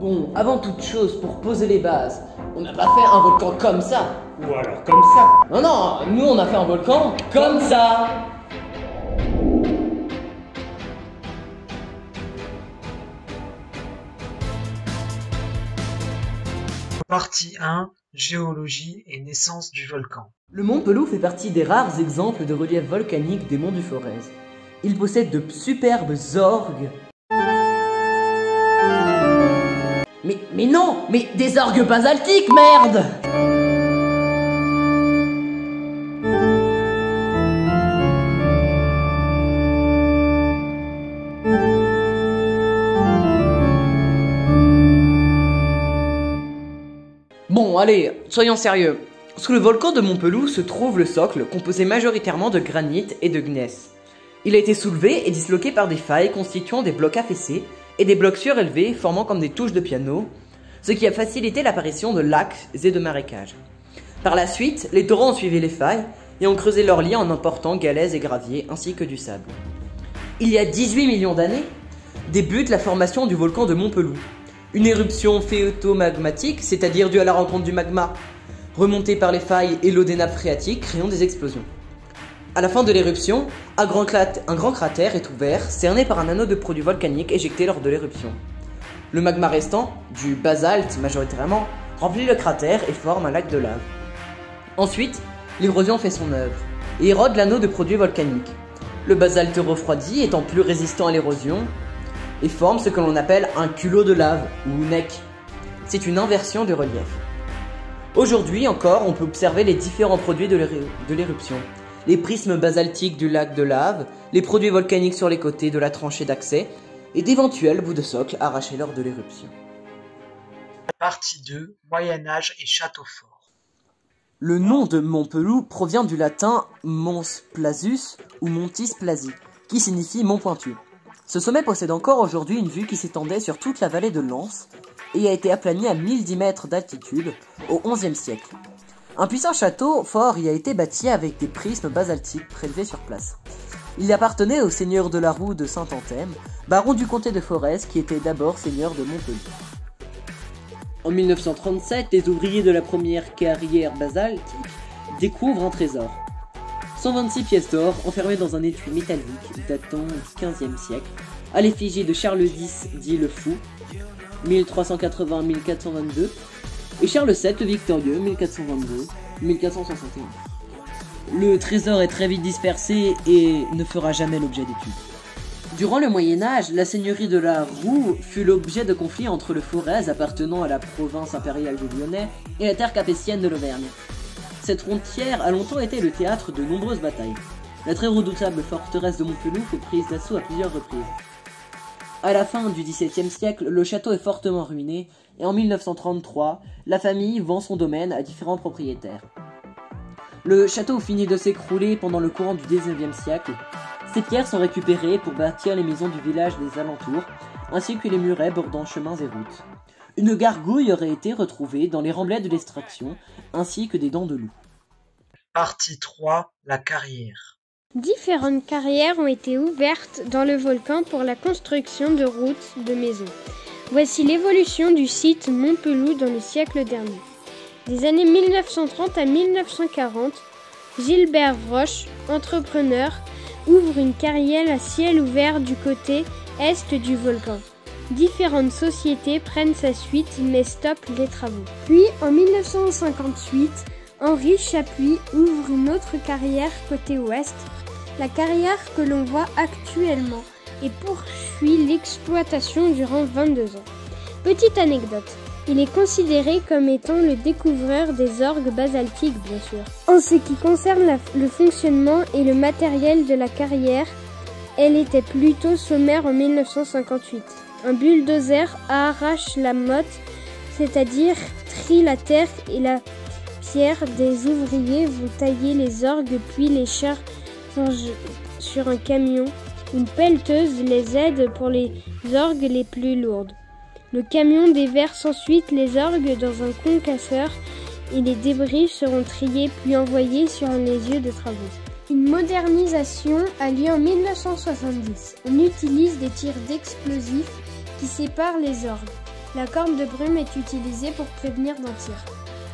Bon, avant toute chose, pour poser les bases, on n'a pas fait un volcan comme ça. Ou alors comme ça. Non, non, nous on a fait un volcan comme ça. Partie 1, géologie et naissance du volcan. Le mont Pelou fait partie des rares exemples de relief volcanique des monts du Forez. Il possède de superbes orgues. Mais non, mais des orgues basaltiques, merde! Bon, allez, soyons sérieux. Sous le volcan de Montpelou se trouve le socle, composé majoritairement de granit et de gneiss. Il a été soulevé et disloqué par des failles constituant des blocs affaissés et des blocs surélevés formant comme des touches de piano, ce qui a facilité l'apparition de lacs et de marécages. Par la suite, les torrents ont suivi les failles et ont creusé leurs lits en emportant galets et graviers ainsi que du sable. Il y a 18 millions d'années, débute la formation du volcan de Montpelou. Une éruption phréato-magmatique, c'est-à-dire due à la rencontre du magma, remontée par les failles et l'eau des nappes phréatiques, créant des explosions. À la fin de l'éruption, un grand cratère est ouvert, cerné par un anneau de produits volcaniques éjecté lors de l'éruption. Le magma restant, du basalte majoritairement, remplit le cratère et forme un lac de lave. Ensuite, l'érosion fait son œuvre et érode l'anneau de produits volcaniques. Le basalte refroidi étant plus résistant à l'érosion et forme ce que l'on appelle un culot de lave ou nec. C'est une inversion du relief. Aujourd'hui encore, on peut observer les différents produits de l'éruption. Les prismes basaltiques du lac de lave, les produits volcaniques sur les côtés de la tranchée d'accès et d'éventuels bouts de socle arrachés lors de l'éruption. Partie 2, Moyen-Âge et château fort. Le nom de Montpelou provient du latin Mons Plasus ou Montis Plasi, qui signifie mont pointu. Ce sommet possède encore aujourd'hui une vue qui s'étendait sur toute la vallée de l'Anse et a été aplani à 1010 mètres d'altitude au XIe siècle. Un puissant château fort y a été bâti avec des prismes basaltiques prélevés sur place. Il appartenait au seigneur de la Roue de Saint-Anthème, baron du comté de Forez qui était d'abord seigneur de Montpelou. En 1937, les ouvriers de la première carrière basaltique découvrent un trésor. 126 pièces d'or enfermées dans un étui métallique datant du XVe siècle, à l'effigie de Charles X dit le Fou, 1380-1422, et Charles VII le Victorieux, 1422-1461. Le trésor est très vite dispersé et ne fera jamais l'objet d'études. Durant le Moyen-Âge, la seigneurie de la Roue fut l'objet de conflits entre le Forez appartenant à la province impériale du Lyonnais et la terre capétienne de l'Auvergne. Cette frontière a longtemps été le théâtre de nombreuses batailles. La très redoutable forteresse de Montpelou fut prise d'assaut à plusieurs reprises. À la fin du XVIIe siècle, le château est fortement ruiné et en 1933, la famille vend son domaine à différents propriétaires. Le château finit de s'écrouler pendant le courant du XIXe siècle. Ces pierres sont récupérées pour bâtir les maisons du village des alentours, ainsi que les murets bordant chemins et routes. Une gargouille aurait été retrouvée dans les remblais de l'extraction, ainsi que des dents de loup. Partie 3, la carrière. Différentes carrières ont été ouvertes dans le volcan pour la construction de routes, de maisons. Voici l'évolution du site Montpelou dans le siècle dernier. Des années 1930 à 1940, Gilbert Roche, entrepreneur, ouvre une carrière à ciel ouvert du côté est du volcan. Différentes sociétés prennent sa suite mais stoppent les travaux. Puis en 1958, Henri Chapuis ouvre une autre carrière côté ouest, la carrière que l'on voit actuellement, et poursuit l'exploitation durant 22 ans. Petite anecdote, il est considéré comme étant le découvreur des orgues basaltiques, bien sûr. En ce qui concerne le fonctionnement et le matériel de la carrière, elle était plutôt sommaire en 1958. Un bulldozer arrache la motte, c'est-à-dire trie la terre et la pierre. Des ouvriers vont tailler les orgues puis les chargent sur un camion. Une pelleteuse les aide pour les orgues les plus lourdes. Le camion déverse ensuite les orgues dans un concasseur et les débris seront triés puis envoyés sur les lieux de travaux. Une modernisation a lieu en 1970. On utilise des tirs d'explosifs qui séparent les orgues. La corne de brume est utilisée pour prévenir d'un tir.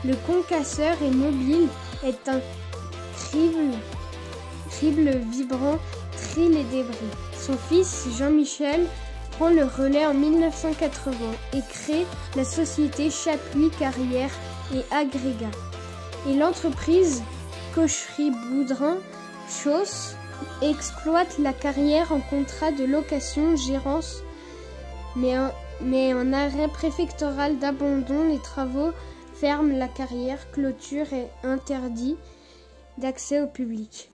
Le concasseur est mobile, est un crible vibrant, trie les débris. Son fils, Jean-Michel, prend le relais en 1980 et crée la société Chapuis Carrières et Agrégats. Et l'entreprise Cocherie Boudrin Chausse exploite la carrière en contrat de location-gérance, mais en arrêt préfectoral d'abandon, les travaux ferment la carrière, clôture et interdit d'accès au public.